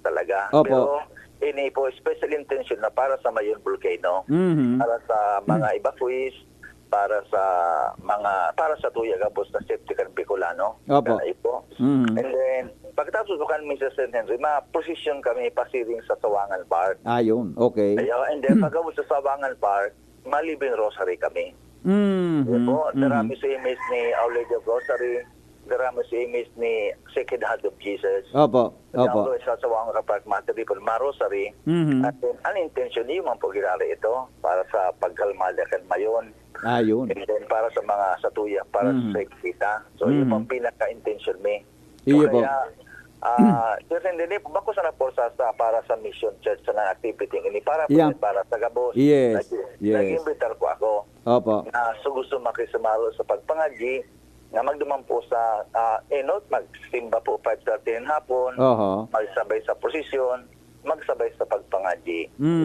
talaga. Opo. Pero ini po special intention na para sa Mayon Volcano, para sa mga evacuees, para sa Tuya Gabos na Septican Bicolano. Opo. Ipo. And then, pagkatapos po kami sa St. Henry, ma-position kami pasiring sa Sawangan Park. Ayun, okay. And then, pagkatapos sa Sawangan Park, malibing rosary kami. Ipo, darami sa image ni Our Lady of Rosary, darami sa image ni Sacred Heart of Jesus. Opo, opo. Sa Sawangan Park, materi po ma-rosary. At then, ang intention niyo man po ginari ito para sa pagkalmada kan Mayon. Ayun. And then para sa mga satuya, para sa kita. So, yun ang pinaka-intention me. So, Iyo po. kaya, hindi po, bako sana po para sa Mission Church sa activity ini para po para sa Gabos. Yes, yes. Nag-imbitar po ako Opo. na gusto makisamalo sa pagpangaji na magduman po sa enot, magsimba po 5:30 hapon, Oho. magsabay sa prosesyon, magsabay sa pagpangaji.